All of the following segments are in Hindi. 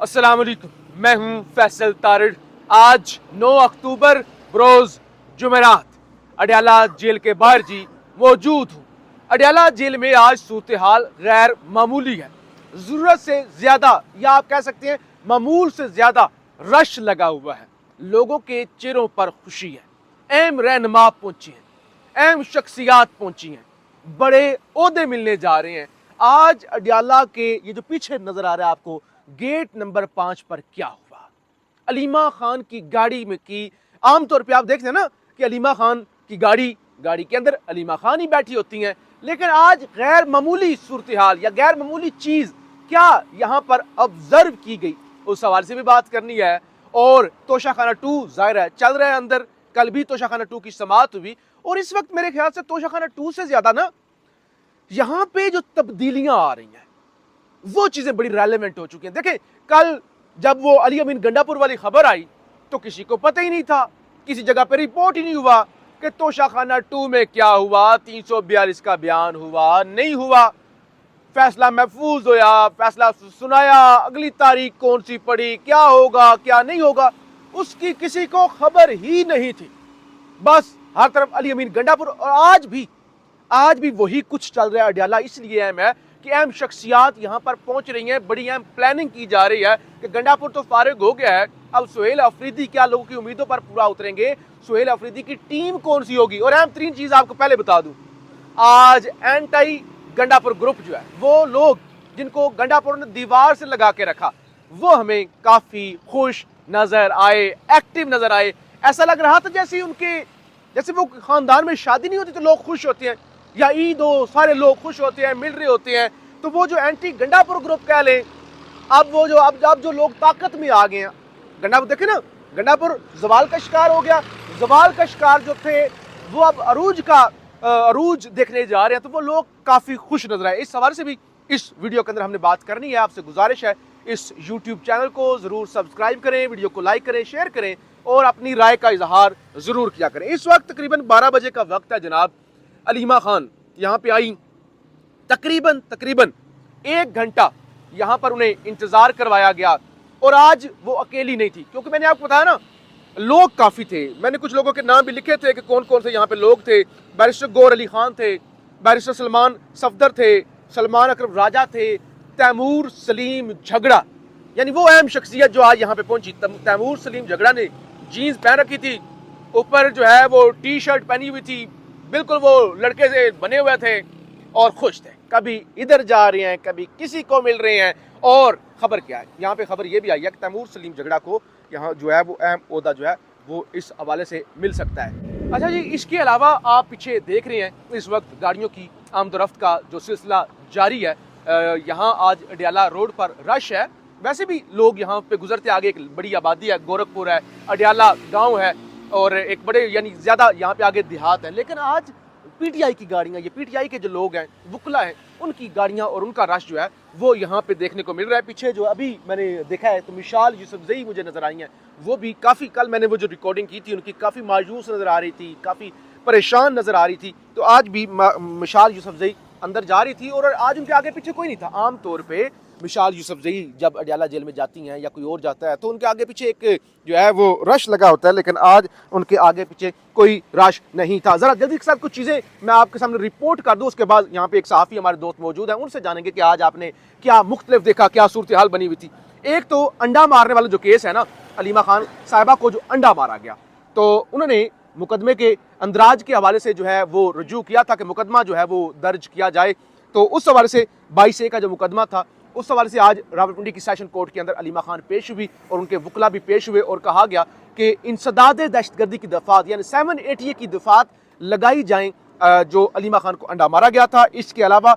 अस्सलाम वालेकुम, मैं हूं फैसल तारिड़। आज 9 अक्टूबर बरोज जुमेरात अडयाला जेल के बाहर जी मौजूद हूं। अडयाला जेल में आज सूरत हाल गैर मामूली है। जरूरत से ज्यादा या आप कह सकते हैं मामूल से ज्यादा रश लगा हुआ है। लोगों के चेहरों पर खुशी है। अहम रहनुमा पहुंची हैं, अहम शख्सियात पहुंची हैं, बड़े ओहदे मिलने जा रहे हैं। आज अडयाला के ये जो पीछे नजर आ रहा है आपको गेट नंबर 5 पर क्या हुआ, अलीमा खान की गाड़ी में की। आमतौर पे आप देखते हैं ना कि अलीमा खान की गाड़ी के अंदर अलीमा खान ही बैठी होती हैं, लेकिन आज गैर मामूली सूरत हाल या गैर मामूली चीज क्या यहां पर ऑब्जर्व की गई, उस सवाल से भी बात करनी है। और तोशाखाना 2 जाहिर है चल रहा है अंदर। कल भी तोशाखाना 2 की समाअत हुई और इस वक्त मेरे ख्याल से तोशाखाना 2 से ज्यादा ना यहां पे जो तब्दीलियां आ रही हैं वो चीजें बड़ी रेलेवेंट हो चुकी हैं। देखें, कल जब वो अली अमीन गंडापुर वाली खबर आई तो किसी को पता ही नहीं था, किसी जगह पे रिपोर्ट ही नहीं हुआ कि तोशाखाना 2 में क्या हुआ, 342 का बयान हुआ नहीं हुआ, फैसला महफूज होया, फैसला सुनाया, अगली तारीख कौन सी पड़ी, क्या होगा क्या नहीं होगा, उसकी किसी को खबर ही नहीं थी। बस हर तरफ अली अमीन गंडापुर। और आज भी वही कुछ चल रहा है अडयाला। इसलिए अहम है कि अहम शख्सियात यहां पर पहुंच रही हैं, बड़ी अहम प्लानिंग की जा रही है कि गंडापुर तो फारिग हो गया है, अब सुहेल अफरीदी क्या लोगों की उम्मीदों पर पूरा उतरेंगे, सुहेल अफरीदी की टीम कौन सी होगी। और अहम तरीन चीज आपको पहले बता दूं, आज एंटी गंडापुर ग्रुप जो है, वो लोग जिनको गंडापुर ने दीवार से लगा के रखा, वो हमें काफी खुश नजर आए, एक्टिव नजर आए। ऐसा लग रहा था जैसे वो खानदान में शादी नहीं होती तो लोग खुश होते हैं, या ईद हो सारे लोग खुश होते हैं, मिल रहे होते हैं। तो वो जो एंटी गंडापुर ग्रुप कह लें, अब जो लोग ताकत में आ गए हैं, गंडापुर देखे ना, गंडापुर जवाल का शिकार हो गया। जवाल का शिकार जो थे वो अब अरूज देखने जा रहे हैं, तो वो लोग काफी खुश नजर आए। इस हवाले से भी इस वीडियो के अंदर हमने बात करनी है। आपसे गुजारिश है इस यूट्यूब चैनल को जरूर सब्सक्राइब करें, वीडियो को लाइक करें, शेयर करें और अपनी राय का इजहार जरूर किया करें। इस वक्त तकरीबन 12 बजे का वक्त है जनाब। अलीमा खान यहाँ पे आई, तकरीबन 1 घंटा यहाँ पर उन्हें इंतजार करवाया गया। और आज वो अकेली नहीं थी, क्योंकि मैंने आपको बताया ना लोग काफी थे। मैंने कुछ लोगों के नाम भी लिखे थे कि कौन कौन से यहाँ पे लोग थे। बैरिस्टर गौर अली खान थे, बैरिस्टर सलमान सफदर थे, सलमान अकरम राजा थे, तैमूर सलीम झगड़ा, यानी वो अहम शख्सियत जो आज यहाँ पे पहुंची। तैमूर सलीम झगड़ा ने जीन्स पहन रखी थी, ऊपर जो है वो टी शर्ट पहनी हुई थी, बिल्कुल वो लड़के से बने हुए थे और खुश थे। कभी इधर जा रहे हैं, कभी किसी को मिल रहे हैं। और खबर क्या है, यहाँ पे खबर ये भी आई है कि तैमूर सलीम झगड़ा को यहाँ जो है वो अहम ओहदा जो है वो इस हवाले से मिल सकता है। अच्छा जी, इसके अलावा आप पीछे देख रहे हैं इस वक्त गाड़ियों की आमदोरफ्त का जो सिलसिला जारी है। यहाँ आज अडयाला रोड पर रश है। वैसे भी लोग यहाँ पे गुजरते, आगे एक बड़ी आबादी है, गोरखपुर है, अडयाला गांव है और एक बड़े यानी ज्यादा यहाँ पे आगे देहात है। लेकिन आज पीटीआई की गाड़ियाँ, ये पीटीआई के जो लोग हैं, वुकला हैं, उनकी गाड़ियाँ और उनका रश जो है वो यहाँ पे देखने को मिल रहा है। पीछे जो अभी मैंने देखा है तो मिसाल यूसुफजई मुझे नजर आई हैं, वो भी काफ़ी, कल मैंने वो जो रिकॉर्डिंग की थी उनकी काफ़ी मायूस नज़र आ रही थी, काफ़ी परेशान नज़र आ रही थी। तो आज भी मिसाल यूसुफजई अंदर जा रही थी और आज उनके आगे पीछे कोई नहीं था। आम तौर पे मिसाल यूसुफजई जब अडयाला जेल में जाती हैं या कोई और जाता है तो उनके आगे पीछे एक जो है वो रश लगा होता है, लेकिन आज उनके आगे पीछे कोई रश नहीं था। जरा जल्दी के साथ कुछ चीज़ें मैं आपके सामने रिपोर्ट कर दूं, उसके बाद यहाँ पे एक सहाफ़ी हमारे दोस्त मौजूद हैं, उनसे जानेंगे कि आज आपने क्या मुख्तलिफ देखा, क्या सूरत हाल बनी हुई थी। एक तो अंडा मारने वाला जो केस है ना, अलीमा खान साहिबा को जो अंडा मारा गया, तो उन्होंने मुकदमे के अंदराज के हवाले से जो है वो रुजू किया था कि मुकदमा जो है वो दर्ज किया जाए। तो उस हवाले से 22A का जो मुकदमा था, उस हवाले से आज रावलपिंडी की सेशन कोर्ट के अंदर अलीमा खान पेश हुई और उनके वकला भी पेश हुए और कहा गया कि इंसदाद दहशतगर्दी की दफात यानी 780A की दफात लगाई जाएं जो अलीमा खान को अंडा मारा गया था। इसके अलावा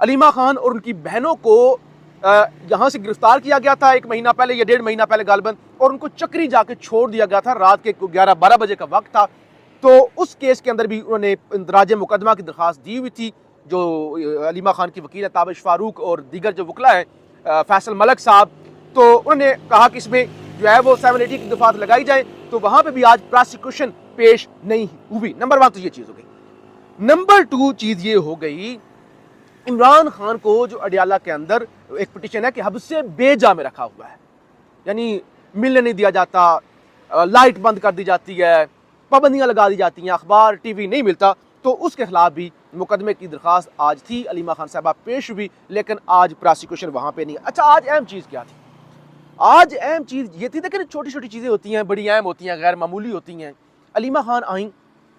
अलीमा खान और उनकी बहनों को यहाँ से गिरफ्तार किया गया था 1 महीना पहले या 1.5 महीना पहले गालबन, और उनको चक्री जाके छोड़ दिया गया था। रात के 11-12 बजे का वक्त था। तो उस केस के अंदर भी उन्होंने इंदराज मुकदमा की दरख्वास्त दी हुई थी। जो अलीमा खान की वकील है ताबिश फारूक और दीगर जो वकला है फैसल मलक साहब, तो उन्होंने कहा कि इसमें जो है वो 780 की दफात लगाई जाए। तो वहाँ पे भी आज प्रोसिक्यूशन पेश नहीं हुई। नंबर 1 तो ये चीज़ हो गई। नंबर 2 चीज़ ये हो गई, इमरान खान को जो अडयाला के अंदर एक पिटीशन है कि हब्से बेजा में रखा हुआ है। यानी मिलने नहीं दिया जाता, लाइट बंद कर दी जाती है, पाबंदियां लगा दी जाती हैं, अखबार टीवी नहीं मिलता, तो उसके खिलाफ भी मुकदमे की दरख्वास्त आज थी, अलीमा खान साहबा पेश हुई, लेकिन आज प्रोसिक्यूशन वहाँ पे नहीं। अच्छा, आज अहम चीज़ क्या थी? आज अहम चीज़ ये थी, देखिए छोटी छोटी चीज़ें होती हैं, बड़ी अहम होती हैं, गैर मामूली होती हैं। Aleema Khan I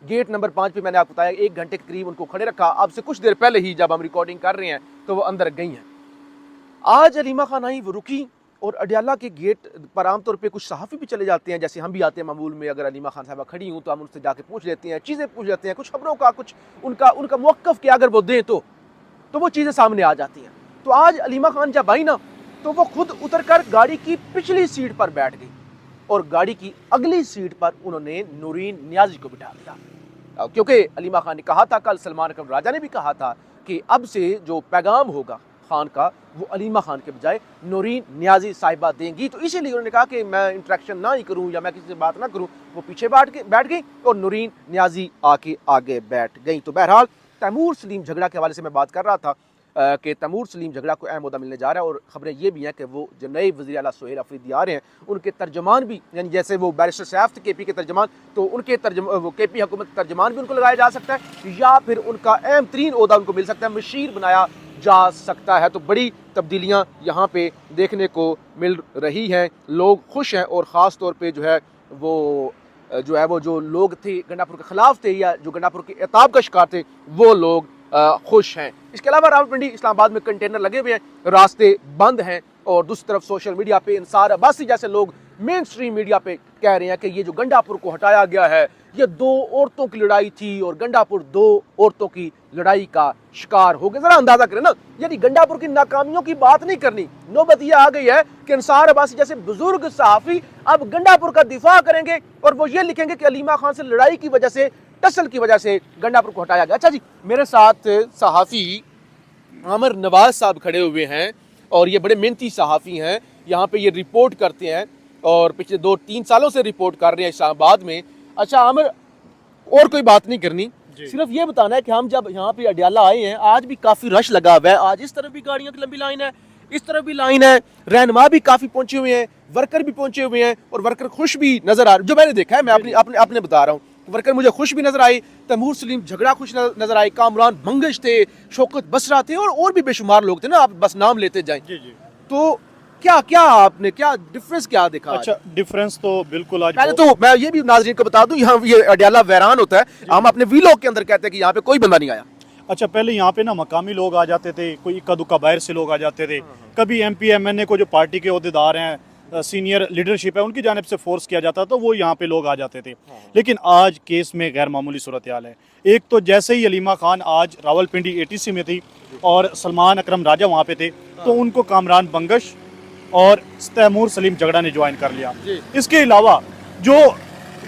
get number 5 पे, मैंने आपको बताया 1 घंटे के करीब उनको खड़े रखा। अब से कुछ देर पहले ही जब हम रिकॉर्डिंग कर रहे हैं तो वो अंदर गई हैं। आज अलीमा खान आई, वो रुकी, और अडयाला के गेट पर आमतौर पे कुछ सहाफ़ी भी चले जाते हैं, जैसे हम भी आते हैं मामूल में। अगर अलीमा खान साहबा खड़ी हूँ तो हम उनसे जाके पूछ लेते हैं, चीज़ें पूछ लेते हैं, कुछ खबरों का, कुछ उनका मौक़िफ़ क्या अगर वो दें तो वो चीज़ें सामने आ जाती हैं। तो आज अलीमा खान जब आई ना, तो वो खुद उतर कर गाड़ी की पिछली सीट पर बैठ गई और गाड़ी की अगली सीट पर उन्होंने नूरीन नियाज़ी को बिठा दिया, क्योंकि अलीमा खान ने कहा था, कल सलमान अकरम राजा ने भी कहा था कि अब से जो पैगाम होगा खान का, वो अलीमा खान के बजाय नूरीन नियाज़ी साहिबा देंगी। तो इसीलिए उन्होंने कहा कि मैं इंटरेक्शन ना ही करूं या मैं किसी से बात ना करूं। वो पीछे बैठ गई और नूरीन नियाज़ी आके आगे बैठ गई। तो बहरहाल तैमूर सलीम झगड़ा के हवाले से मैं बात कर रहा था कि तैमूर सलीम झगड़ा को अहम ओहदा मिलने जा रहा है, और खबरें ये भी हैं कि वो जो नए वज़ीर आला सोहेल अफरीदी आ रहे हैं, उनके तर्जमान भी, यानी जैसे वो बैरिस्टर सैफ थे केपी के तर्जमान, तो उनके वो केपी हुकूमत के तर्जमान भी उनको लगाया जा सकता है, या फिर उनका अहम तरीन ओहदा उनको मिल सकता है, मशीर बनाया जा सकता है। तो बड़ी तब्दीलियाँ यहाँ पे देखने को मिल रही हैं। लोग खुश हैं, और ख़ास तौर पे जो है वो जो लोग थे गंडापुर के ख़िलाफ़ थे, या जो गंडापुर के एताब का शिकार थे, वो लोग खुश हैं। इसके अलावा रावलपिंडी इस्लामाबाद में कंटेनर लगे हुए हैं, रास्ते बंद हैं, और दूसरी तरफ सोशल मीडिया पे इंसार अब्बासी जैसे लोग मेन स्ट्रीम मीडिया पे कह रहे हैं कि ये जो गंडापुर को हटाया गया है, ये 2 औरतों की लड़ाई थी और गंडापुर 2 औरतों की लड़ाई का शिकार हो गया। जरा अंदाजा करें ना, यानी गंडापुर की नाकामियों की बात नहीं करनी, नौबत ये आ गई है कि इंसार अब्बासी जैसे बुजुर्ग सहाफ़ी अब गंडापुर का दिफा करेंगे और वो ये लिखेंगे कि अलीमा खान से लड़ाई की वजह से, टसल की वजह से गंडापुर को हटाया गया। अच्छा जी, मेरे साथ सहाफ़ी आमिर नवाज साहब खड़े हुए हैं, और ये बड़े मेहनती सहाफ़ी हैं, यहाँ पे ये रिपोर्ट करते हैं और पिछले 2-3 सालों से रिपोर्ट कर रहे हैं इस्लामाबाद में। अच्छा आमिर, और कोई बात नहीं करनी, सिर्फ ये बताना है कि हम जब यहाँ पे अडयाला आए हैं, आज भी काफ़ी रश लगा हुआ है। आज इस तरफ भी गाड़ियों की लंबी लाइन है, इस तरफ भी लाइन है, रहनुमा भी काफ़ी पहुँचे हुए हैं, वर्कर भी पहुँचे हुए हैं, और वर्कर खुश भी नज़र आ रहे, जो मैंने देखा है, मैं अपने बता रहा हूँ, वर्कर मुझे खुश भी नजर आए, तैमूर सलीम झगड़ा खुश नजर आए, कामरान मंगश थे, शौकत बसरा थे, और भी बेशुमार लोग थे ना, आप बस नाम लेते जाएं। तो क्या डिफरेंस क्या देखा? अच्छा, डिफरेंस तो बिल्कुल आज पहले तो मैं ये भी नाज़रीन को बता दूं, यहाँ ये अडयाला वैरान होता है, हम अपने वीलॉग के अंदर कहते हैं कि यहाँ पे कोई बंदा नहीं आया। अच्छा, पहले यहाँ पे ना मकामी लोग आ जाते थे, कोई इक्का दुक्का बाहर से लोग आ जाते थे, कभी MP MNA को जो पार्टी के ओहदेदार हैं, सीनियर लीडरशिप है, उनकी जानिब से फोर्स किया जाता तो वो यहाँ पे लोग आ जाते थे। लेकिन आज केस में गैर मामूली सूरत हाल है। एक तो जैसे ही अलीमा खान आज रावलपिंडी ATC में थी और सलमान अकरम राजा वहाँ पे थे, तो उनको कामरान बंगश और तैमूर सलीम झगड़ा ने ज्वाइन कर लिया। इसके अलावा जो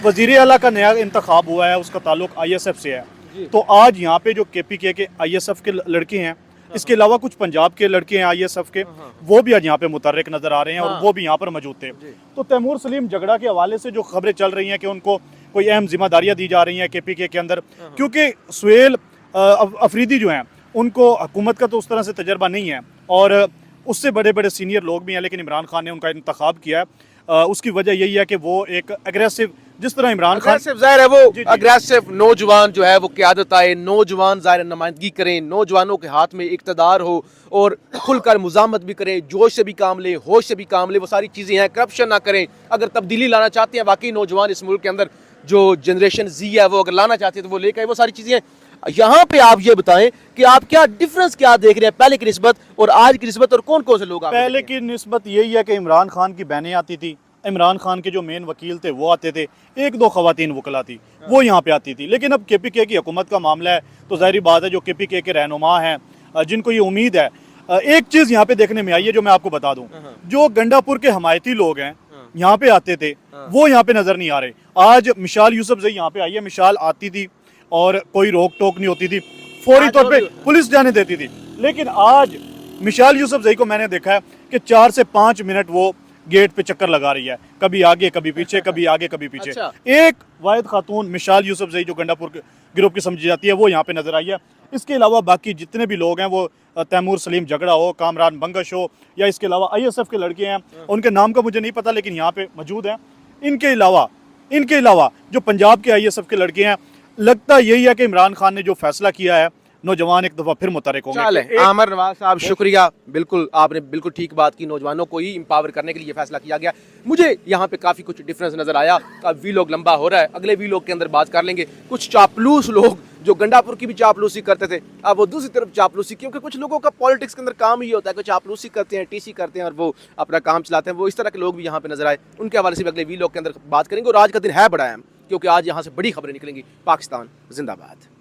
वज़ीर आला का नया इंतखाब हुआ है, उसका ताल्लुक ISF से है, तो आज यहाँ पे जो KPK के ISF के लड़के हैं, इसके अलावा कुछ पंजाब के लड़के हैं ISF के, वो भी आज यहाँ पे मुतर्रिक नजर आ रहे हैं, और वो भी यहाँ पर मौजूद थे। तो तैमूर सलीम झगड़ा के हवाले से जो खबरें चल रही हैं कि उनको कोई अहम जिम्मेदारियाँ दी जा रही हैं KPK के अंदर, क्योंकि सोहेल अफरीदी जो हैं उनको हुकूमत का तो उस तरह से तजर्बा नहीं है, और उससे बड़े बड़े सीनियर लोग भी हैं, लेकिन इमरान खान ने उनका इंतखाब किया है। उसकी वजह यही है कि वो एक एग्रेसिव, जिस तरह इमरान खान ज़ाहिर है वो अग्रेसिव नौजवान जो है वो क़यादत आए, नौजवान ज़ाहिर नुमाइंदगी करें, नौजवानों के हाथ में इक़्तिदार हो और खुलकर मुज़ामत भी करें, जोश से भी काम ले, होश से भी काम ले, वो सारी चीज़ें हैं। करप्शन ना करें। अगर तब्दीली लाना चाहते हैं वाकई नौजवान इस मुल्क के अंदर, जो जनरेशन Z है वो अगर लाना चाहते हैं तो वो लेकर आए, वो सारी चीज़ें हैं। यहाँ पे आप ये बताएं कि आप क्या डिफरेंस क्या देख रहे हैं पहले की निस्बत और आज की निस्बत, और कौन कौन से लोग? पहले की निस्बत यही है कि इमरान खान की बहनें आती थी, इमरान खान के जो मेन वकील थे वो आते थे, 1-2 खवातीन वकला थी वो यहाँ पे आती थी। लेकिन अब KPK की हुकूमत का मामला है, तो ज़ाहिर बात है जो KPK के रहनुमा हैं, जिनको ये उम्मीद है, एक चीज़ यहाँ पे देखने में आई है जो मैं आपको बता दूँ, जो गंडापुर के हमायती लोग हैं यहाँ पे आते थे, वो यहाँ पे नज़र नहीं आ रहे। आज मिशाल यूसुफजई यहाँ पे आई है, मिशाल आती थी और कोई रोक टोक नहीं होती थी, फौरी तौर पे पुलिस जाने देती थी। लेकिन आज मिशाल यूसुफजई को मैंने देखा है कि 4 से 5 मिनट वो गेट पे चक्कर लगा रही है, कभी आगे कभी पीछे, कभी आगे कभी पीछे। एक वाहिद खातून मिशाल यूसुफजई जो गंडापुर ग्रुप की समझी जाती है वो यहाँ पे नजर आई है। इसके अलावा बाकी जितने भी लोग हैं वो तैमूर सलीम झगड़ा हो, कामरान बंगश हो, या इसके अलावा ISF के लड़के हैं, उनके नाम का मुझे नहीं पता लेकिन यहाँ पे मौजूद हैं। इनके अलावा जो पंजाब के ISF के लड़के हैं, लगता यही है कि इमरान खान ने जो फैसला किया है नौजवान एक दफ़ा फिर मुतहरिक होंगे। चले आमर नवाज साहब, शुक्रिया। बिल्कुल आपने बिल्कुल ठीक बात की, नौजवानों को ही एम्पावर करने के लिए फैसला किया गया। मुझे यहाँ पे काफ़ी कुछ डिफरेंस नज़र आया। अब वीलॉग लंबा हो रहा है, अगले वीलॉग के अंदर बात कर लेंगे। कुछ चापलूस लोग जो गंडापुर की भी चापलूसी करते थे, अब वो दूसरी तरफ चापलूसी, क्योंकि कुछ लोगों का पॉलिटिक्स के अंदर काम ही होता है कि चापलूसी करते हैं, TC करते हैं और वो अपना काम चलाते हैं। वो इस तरह के लोग भी यहाँ पे नजर आए, उनके हवाले से भी अगले वीलॉग के अंदर बात करेंगे। और आज का दिन है बड़ा अहम, क्योंकि आज यहाँ से बड़ी खबरें निकलेंगी। पाकिस्तान जिंदाबाद।